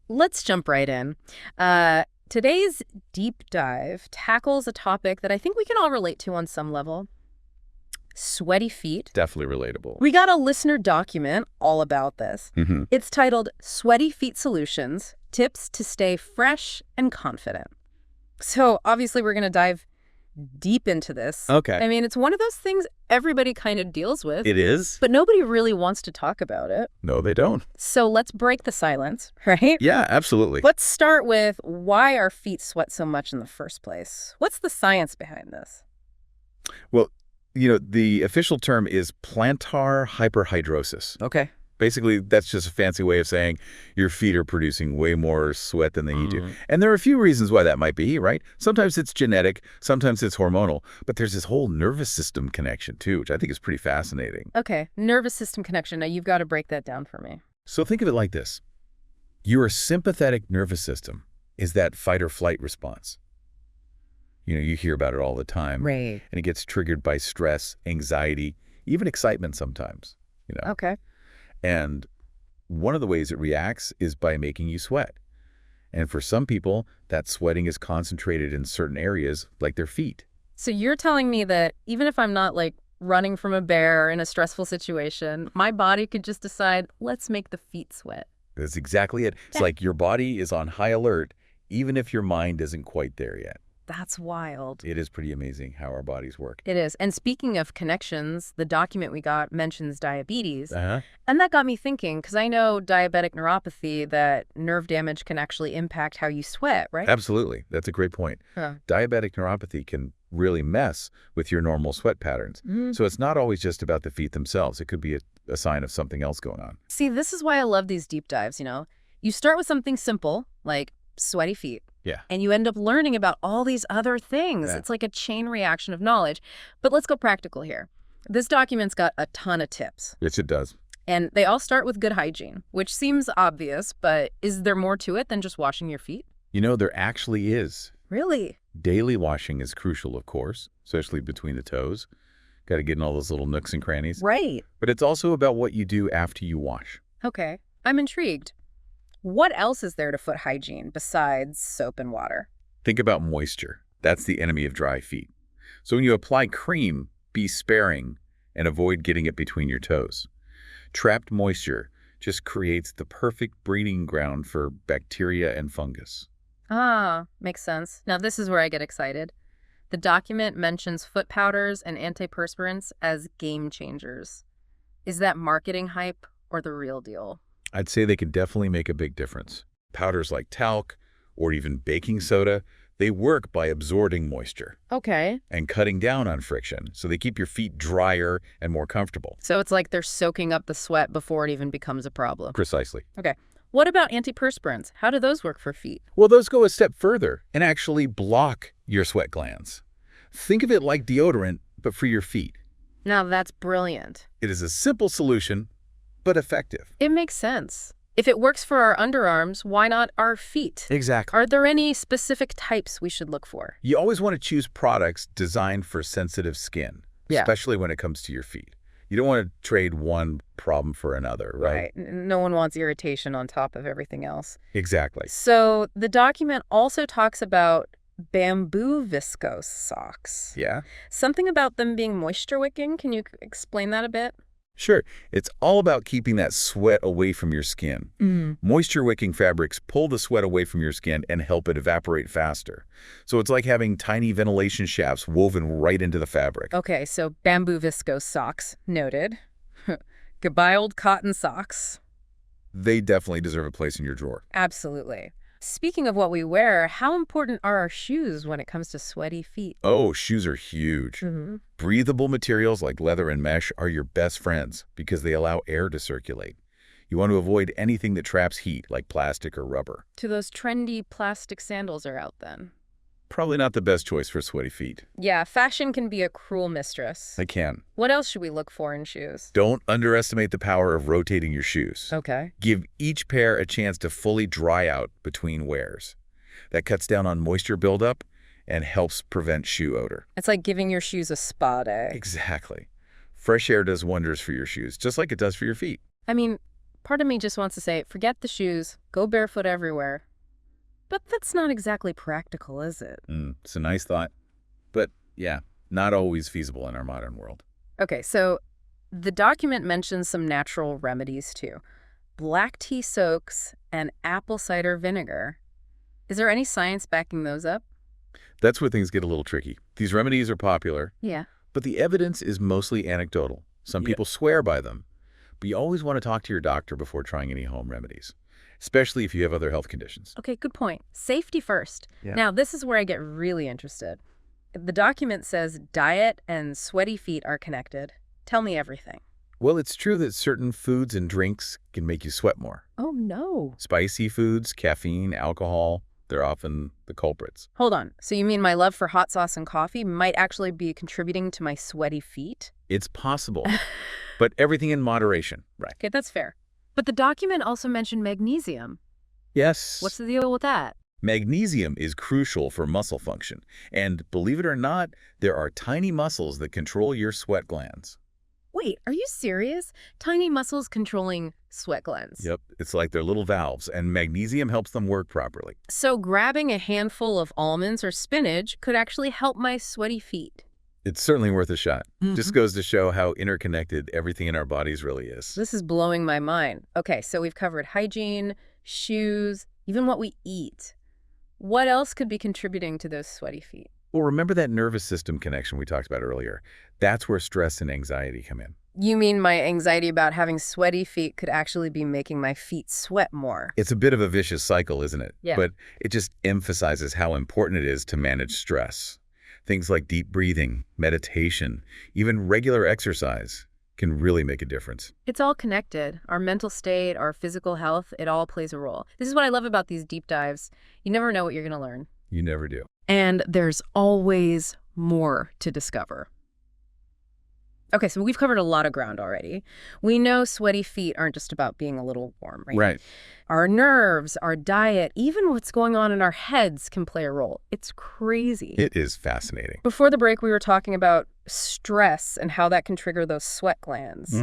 Let's jump right in. Today's deep dive tackles a topic that I think we can all relate to on some level. Sweaty feet. Definitely relatable. We got a listener document all about this. Mm-hmm. It's titled Sweaty Feet Solutions, Tips to Stay Fresh and Confident. So obviously we're going to dive deep into this. Okay. I mean, it's one of those things everybody kind of deals with. It is? But nobody really wants to talk about it. No, they don't. So let's break the silence, right? Yeah, absolutely. Let's start with why our feet sweat so much in the first place. What's the science behind this? Well, the official term is plantar hyperhidrosis. Okay. Basically, that's just a fancy way of saying your feet are producing way more sweat than they need to. And there are a few reasons why that might be, right? Sometimes it's genetic, sometimes it's hormonal, but there's this whole nervous system connection too, which I think is pretty fascinating. Okay, nervous system connection. Now you've got to break that down for me. So think of it like this. Your sympathetic nervous system is that fight or flight response. You hear about it all the time. Right. And it gets triggered by stress, anxiety, even excitement sometimes, Okay. And one of the ways it reacts is by making you sweat. And for some people, that sweating is concentrated in certain areas, like their feet. So you're telling me that even if I'm not like running from a bear in a stressful situation, my body could just decide, let's make the feet sweat. That's exactly it. It's like your body is on high alert, even if your mind isn't quite there yet. That's wild. It is pretty amazing how our bodies work. It is. And speaking of connections, the document we got mentions diabetes. Uh-huh. And that got me thinking, because I know diabetic neuropathy, that nerve damage can actually impact how you sweat, right? Absolutely. That's a great point. Huh. Diabetic neuropathy can really mess with your normal sweat patterns. So it's not always just about the feet themselves. It could be a sign of something else going on. See, this is why I love these deep dives, You start with something simple, like sweaty feet. Yeah. And you end up learning about all these other things. Yeah. It's like a chain reaction of knowledge. But let's go practical here. This document's got a ton of tips. Yes, it does. And they all start with good hygiene, which seems obvious, but is there more to it than just washing your feet? There actually is. Really? Daily washing is crucial, of course, especially between the toes. Got to get in all those little nooks and crannies. Right. But it's also about what you do after you wash. Okay. I'm intrigued. What else is there to foot hygiene besides soap and water? Think about moisture. That's the enemy of dry feet. So when you apply cream, be sparing and avoid getting it between your toes. Trapped moisture just creates the perfect breeding ground for bacteria and fungus. Ah, makes sense. Now this is where I get excited. The document mentions foot powders and antiperspirants as game changers. Is that marketing hype or the real deal? I'd say they can definitely make a big difference. Powders like talc or even baking soda, they work by absorbing moisture Okay. and cutting down on friction, so they keep your feet drier and more comfortable. So it's like they're soaking up the sweat before it even becomes a problem. Precisely. Okay. What about antiperspirants? How do those work for feet? Well, those go a step further and actually block your sweat glands. Think of it like deodorant, but for your feet. Now that's brilliant. It is a simple solution, but effective. It makes sense. If it works for our underarms, why not our feet? Exactly. Are there any specific types we should look for? You always want to choose products designed for sensitive skin, especially when it comes to your feet. You don't want to trade one problem for another, right? No one wants irritation on top of everything else. Exactly. So the document also talks about bamboo viscose socks. Yeah? Something about them being moisture-wicking. Can you explain that a bit? Sure. It's all about keeping that sweat away from your skin. Moisture-wicking fabrics pull the sweat away from your skin and help it evaporate faster. So it's like having tiny ventilation shafts woven right into the fabric. Okay, so bamboo viscose socks. Noted. Goodbye, old cotton socks. They definitely deserve a place in your drawer. Absolutely. Speaking of what we wear, how important are our shoes when it comes to sweaty feet? Oh, shoes are huge. Breathable materials like leather and mesh are your best friends because they allow air to circulate. You want to avoid anything that traps heat, like plastic or rubber. So those trendy plastic sandals are out then? Probably not the best choice for sweaty feet. Yeah, fashion can be a cruel mistress. They can. What else should we look for in shoes? Don't underestimate the power of rotating your shoes. Okay. Give each pair a chance to fully dry out between wears. That cuts down on moisture buildup and helps prevent shoe odor. It's like giving your shoes a spa day. Exactly. Fresh air does wonders for your shoes, just like it does for your feet. I mean, Part of me just wants to say, forget the shoes, go barefoot everywhere. But that's not exactly practical, is it? It's a nice thought. But yeah, not always feasible in our modern world. Okay, so the document mentions some natural remedies too. Black tea soaks and apple cider vinegar. Is there any science backing those up? That's where things get a little tricky. These remedies are popular, Yeah. but the evidence is mostly anecdotal. Some people swear by them, but you always want to talk to your doctor before trying any home remedies, especially if you have other health conditions. Okay, good point. Safety first. Yeah. Now, this is where I get really interested. The document says diet and sweaty feet are connected. Tell me everything. Well, it's true that certain foods and drinks can make you sweat more. Oh, no. Spicy foods, caffeine, alcohol, they're often the culprits. Hold on. So you mean my love for hot sauce and coffee might actually be contributing to my sweaty feet? It's possible, but everything in moderation, right? Okay, that's fair. But the document also mentioned magnesium. Yes. What's the deal with that? Magnesium is crucial for muscle function, and believe it or not, there are tiny muscles that control your sweat glands. Wait, are you serious? Tiny muscles controlling sweat glands. Yep, it's like they're little valves, and magnesium helps them work properly. So grabbing a handful of almonds or spinach could actually help my sweaty feet. It's certainly worth a shot. Just goes to show how interconnected everything in our bodies really is. This is blowing my mind. Okay, so we've covered hygiene, shoes, even what we eat. What else could be contributing to those sweaty feet? Well, remember that nervous system connection we talked about earlier? That's where stress and anxiety come in. You mean my anxiety about having sweaty feet could actually be making my feet sweat more? It's a bit of a vicious cycle, isn't it? Yeah. But it just emphasizes how important it is to manage stress. Things like deep breathing, meditation, even regular exercise can really make a difference. It's all connected. Our mental state, our physical health, it all plays a role. This is what I love about these deep dives. You never know what you're going to learn. You never do. And there's always more to discover. Okay, so we've covered a lot of ground already. We know sweaty feet aren't just about being a little warm, right? Right. Our nerves, our diet, even what's going on in our heads can play a role. It's crazy. It is fascinating. Before the break, we were talking about stress and how that can trigger those sweat glands.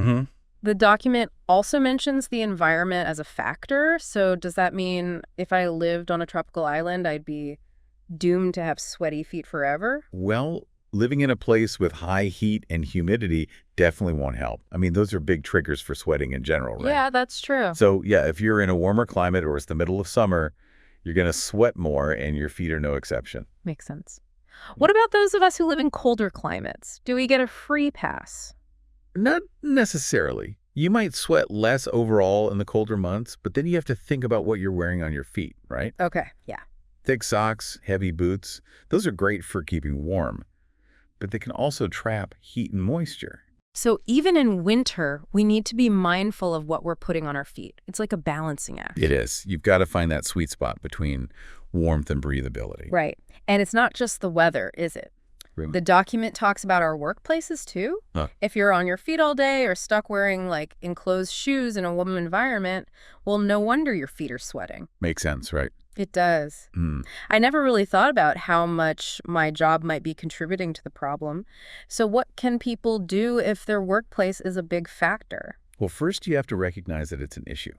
The document also mentions the environment as a factor. So does that mean if I lived on a tropical island, I'd be doomed to have sweaty feet forever? Well, living in a place with high heat and humidity definitely won't help. I mean, those are big triggers for sweating in general, right? Yeah, that's true. So, yeah, if you're in a warmer climate or it's the middle of summer, you're going to sweat more, and your feet are no exception. Makes sense. What about those of us who live in colder climates? Do we get a free pass? Not necessarily. You might sweat less overall in the colder months, but then you have to think about what you're wearing on your feet, right? Okay, yeah. Thick socks, heavy boots, those are great for keeping warm, but they can also trap heat and moisture. So even in winter, we need to be mindful of what we're putting on our feet. It's like a balancing act. It is. You've got to find that sweet spot between warmth and breathability. Right. And it's not just the weather, is it? Really? The document talks about our workplaces too. Huh. If you're on your feet all day or stuck wearing like enclosed shoes in a warm environment, well, no wonder your feet are sweating. Makes sense, right? It does. I never really thought about how much my job might be contributing to the problem. So what can people do if their workplace is a big factor? Well, first you have to recognize that it's an issue.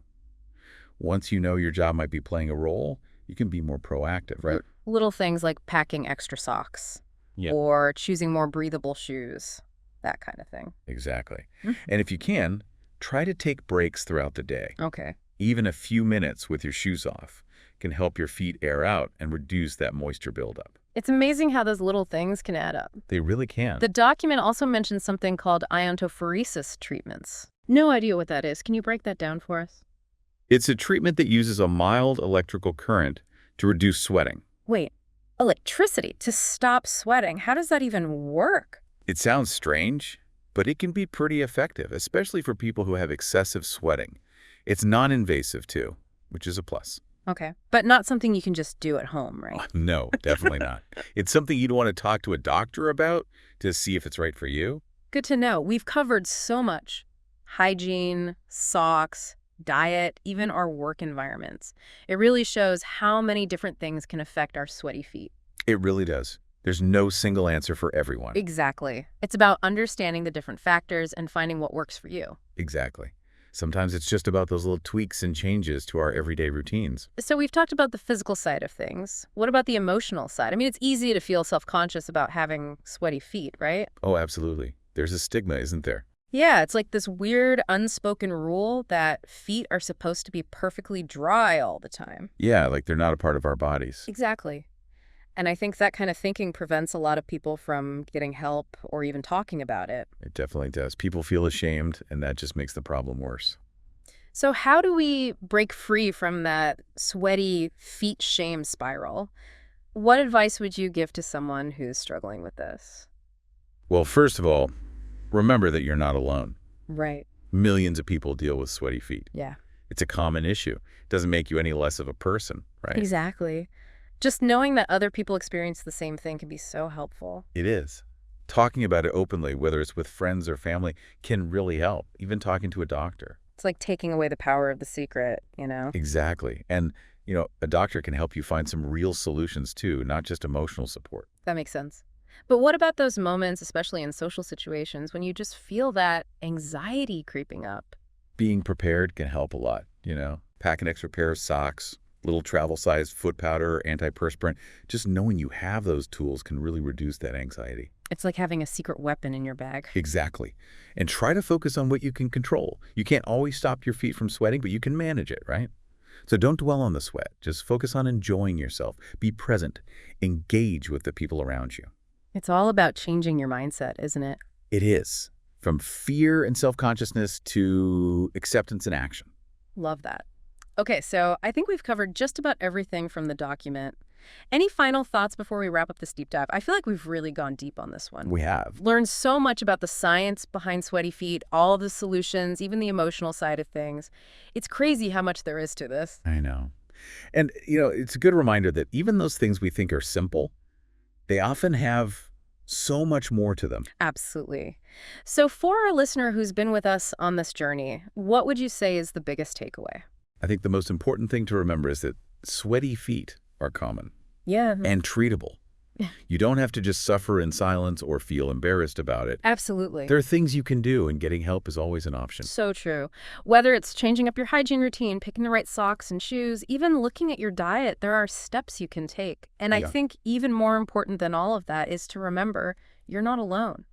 Once you know your job might be playing a role, you can be more proactive, right? Little things like packing extra socks Yeah. or choosing more breathable shoes, that kind of thing. Exactly. And if you can, try to take breaks throughout the day. Okay. Even a few minutes with your shoes off can help your feet air out and reduce that moisture buildup. It's amazing how those little things can add up. They really can. The document also mentions something called iontophoresis treatments. No idea what that is. Can you break that down for us? It's a treatment that uses a mild electrical current to reduce sweating. Wait, electricity to stop sweating. How does that even work? It sounds strange, but it can be pretty effective, especially for people who have excessive sweating. It's non-invasive too, which is a plus. Okay, but not something you can just do at home, right? No, definitely not. It's something you'd want to talk to a doctor about to see if it's right for you. Good to know. We've covered so much. Hygiene, socks, diet, even our work environments. It really shows how many different things can affect our sweaty feet. It really does. There's no single answer for everyone. Exactly. It's about understanding the different factors and finding what works for you. Exactly. Sometimes it's just about those little tweaks and changes to our everyday routines. So we've talked about the physical side of things. What about the emotional side? I mean, it's easy to feel self-conscious about having sweaty feet, right? Oh, absolutely. There's a stigma, isn't there? Yeah, it's like this weird unspoken rule that feet are supposed to be perfectly dry all the time. Yeah, like they're not a part of our bodies. Exactly. And I think that kind of thinking prevents a lot of people from getting help or even talking about it. It definitely does. People feel ashamed, and that just makes the problem worse. So how do we break free from that sweaty feet shame spiral? What advice would you give to someone who's struggling with this? Well, first of all, remember that you're not alone. Right. Millions of people deal with sweaty feet. Yeah. It's a common issue. It doesn't make you any less of a person, right? Exactly. Just knowing that other people experience the same thing can be so helpful. It is. Talking about it openly, whether it's with friends or family, can really help, even talking to a doctor. It's like taking away the power of the secret, you know? Exactly. And, a doctor can help you find some real solutions too, not just emotional support. That makes sense. But what about those moments, especially in social situations, when you just feel that anxiety creeping up? Being prepared can help a lot. Pack an extra pair of socks, little travel-sized foot powder or antiperspirant. Just knowing you have those tools can really reduce that anxiety. It's like having a secret weapon in your bag. Exactly. And try to focus on what you can control. You can't always stop your feet from sweating, but you can manage it, right? So don't dwell on the sweat. Just focus on enjoying yourself. Be present. Engage with the people around you. It's all about changing your mindset, isn't it? It is. From fear and self-consciousness to acceptance and action. Love that. Okay, so I think we've covered just about everything from the document. Any final thoughts before we wrap up this deep dive? I feel like we've really gone deep on this one. We have. Learned so much about the science behind sweaty feet, all of the solutions, even the emotional side of things. It's crazy how much there is to this. I know. And, it's a good reminder that even those things we think are simple, they often have so much more to them. Absolutely. So for our listener who's been with us on this journey, what would you say is the biggest takeaway? I think the most important thing to remember is that sweaty feet are common Yeah. and treatable. You don't have to just suffer in silence or feel embarrassed about it. Absolutely. There are things you can do, and getting help is always an option. So true. Whether it's changing up your hygiene routine, picking the right socks and shoes, even looking at your diet, there are steps you can take. And I Yeah. think even more important than all of that is to remember you're not alone.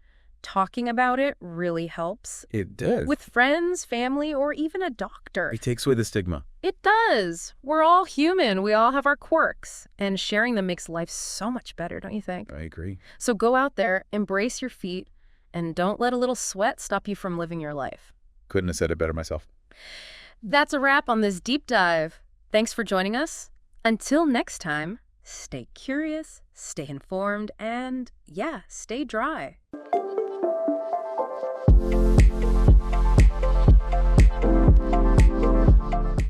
Talking about it really helps. It does. With friends, family, or even a doctor. It takes away the stigma. It does. We're all human. We all have our quirks. And sharing them makes life so much better, don't you think? I agree. So go out there, embrace your feet, and don't let a little sweat stop you from living your life. Couldn't have said it better myself. That's a wrap on this deep dive. Thanks for joining us. Until next time, stay curious, stay informed, and yeah, stay dry.